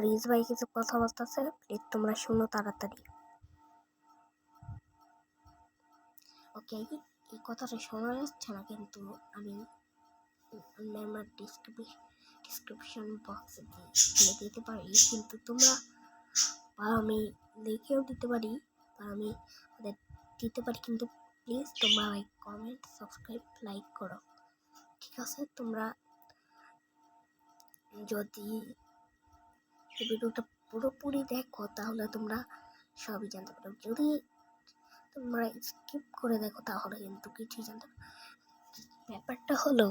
Ridge ভাই কিছু কথা বলতেছে, প্লিজ তোমরা শুনো তাড়াতাড়ি। ওকে, এই কথাটা শোনা যাচ্ছে না, কিন্তু আমি আমার ডিসক্রিপশন বক্সে দিয়ে দিতে পারি, কিন্তু তোমরা আমি লিখেও দিতে পারি, আমি দিতে পারি, কিন্তু প্লিজ তোমরা কমেন্ট, সাবস্ক্রাইব, লাইক করো, ঠিক আছে? তোমরা যদি ভিডিওটা পুরোপুরি দেখো তাহলে তোমরা সবই জানতে পারো, যদি তোমরা স্কিপ করে দেখো তাহলে কিন্তু কিছুই জানতে পারো। ব্যাপারটা হলো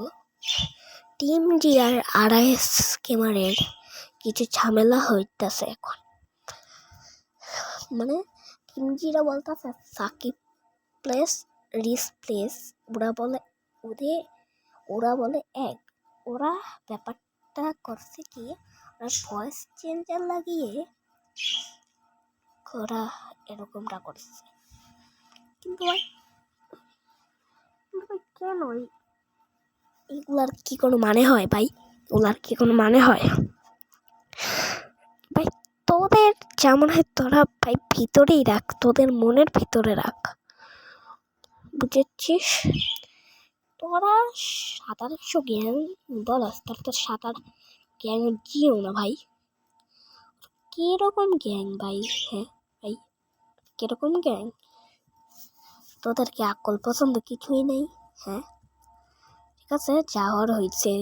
টিম জি আর RIS গেমারের কিছু ঝামেলা হইতেছে এখন। মানে টিম জিরা বলতেছে সাকিব প্লেস রিস প্লেস, ওরা বলে এক। ওরা ব্যাপারটা করছে কি, ওরা ভয়েস চেঞ্জার লাগিয়ে ওরা এরকমটা করছে। কিন্তু ভাই কেন এগুলার কি কোনো মানে হয় ভাই? ওগুলার কি কোনো মানে হয় ভাই? তোদের যেমন হয় তোরা ভাই ভিতরেই রাখ, তোদের মনের ভিতরে রাখ, বুঝেছিস? তোরা 700 গ্যাং বলাস, তার তো 7 গ্যাং জিও না ভাই। কিরকম গ্যাং ভাই? হ্যাঁ ভাই, কিরকম গ্যাং? তোদের কি আকল পছন্দ কিছুই নেই? হ্যাঁ ঠিক আছে, যাওয়ার হয়েছে।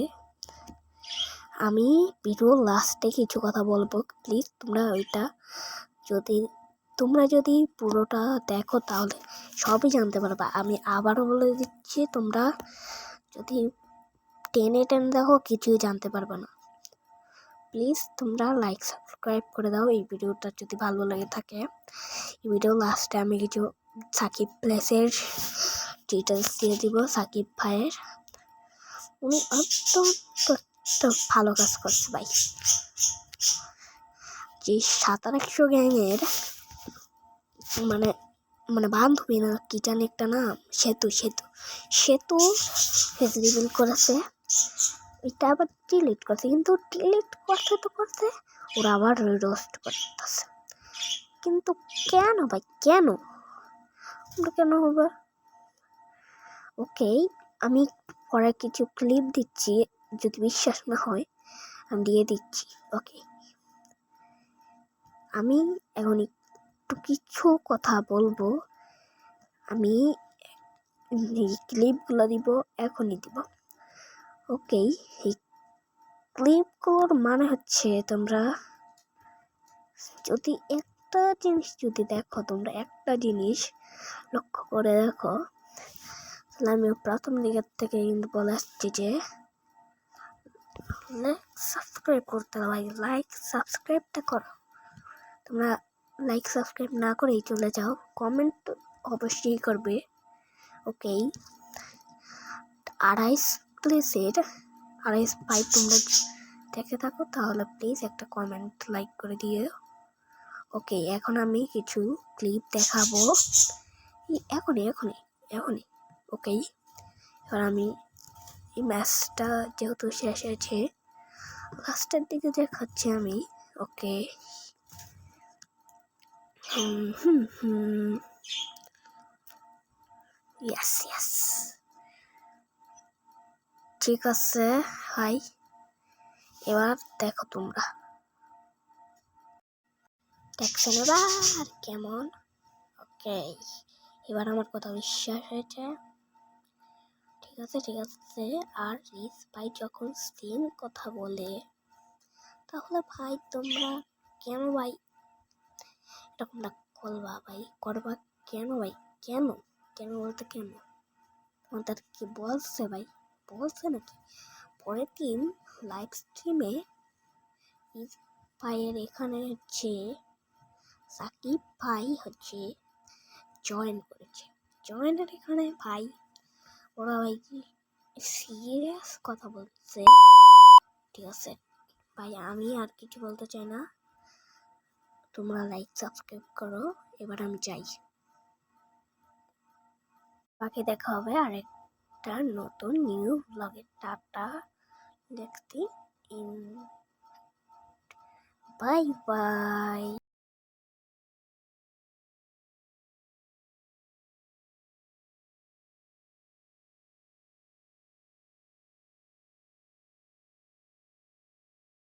আমি ভিডিও লাস্টে কিছু কথা বলবো, প্লিজ তোমরা ওইটা তোমরা যদি পুরোটা দেখো তাহলে সবই জানতে পারবা। আমি আবারও বলে দিচ্ছি, তোমরা যদি 10 দেখো কিছুই জানতে পারবে না। প্লিজ তোমরা লাইক সাবস্ক্রাইব করে দাও এই ভিডিওটা যদি ভালো লাগে থাকে। এই ভিডিও লাস্টে আমি কিছু সাকিব প্লেসের ডিটেলস দিয়ে দিব। সাকিব ভাইয়ের উনি একদম ভালো কাজ করছে ভাই। যে 700 গ্যাংয়ের মানে বান্ধবী না কি জানি একটা নাম, সেতু ফেস রিভিল করেছে, এটা আবার ডিলিট করছে, কিন্তু ডিলিট করতে ওরা আবার রোস্ট করতেছে। কিন্তু কেন ভাই, কেন হবে? ওকে, আমি পরে কিছু ক্লিপ দিচ্ছি, যদি বিশ্বাস না হয় আমি দিয়ে দিচ্ছি। ওকে, আমি এখন একটু কিছু কথা বলবো, আমি ক্লিপগুলো দিব, এখনই দিব। ওকে, এই ক্লিপগুলোর মানে হচ্ছে তোমরা যদি একটা জিনিস যদি দেখো, তোমরা একটা জিনিস লক্ষ্য করে দেখো, তাহলে আমি প্রথম দিকের থেকে কিন্তু বলে আসছি যে সাবস্ক্রাইব করতে হবে ভাই, লাইক সাবস্ক্রাইবটা করো। তোমরা লাইক সাবস্ক্রাইব না করেই চলে যাও, কমেন্ট অবশ্যই করবে। ওকে, 2.5 প্লেসের 2.5 পাই তোমরা দেখে থাকো তাহলে প্লিজ একটা কমেন্ট লাইক করে দিও। ওকে, এখন আমি কিছু ক্লিপ দেখাবো, এখনই। ওকে, এবার আমি এই ম্যাচটা যেহেতু শেষ হয়েছে লাস্টের দিকে দেখাচ্ছি আমি। ওকে, ইয়েস ঠিক আছে ভাই, এবার দেখো তোমরা দেখছেন এবার কেমন? ওকে, এবার আমার কথা বিশ্বাস হয়েছে, ঠিক আছে। আর রিস ভাই যখন সেম কথা বলে তাহলে ভাই তোমরা কেন ভাই এরকমটা করবা কেন ভাই? কেন বলতে কেন? তোমাদের কি বলছে ভাই? বলছে নাকি? পরের দিন লাইভ স্ট্রিমে ভাইয়ের এখানে হচ্ছে সাকিব ভাই হচ্ছে জয়েন করেছে। জয়েনের এখানে ভাই ওরা ভাই কি সিরিয়াস কথা বলছে, ঠিক আছে ভাই, আমি আর কিছু বলতে চাই না, তোমরা লাইক সাবস্ক্রাইব করো। এবার আমি যাই, বাকি দেখা হবে আরেকটা নতুন নিউ ব্লগে। টাটা, দেখতে ইন বাই বাই।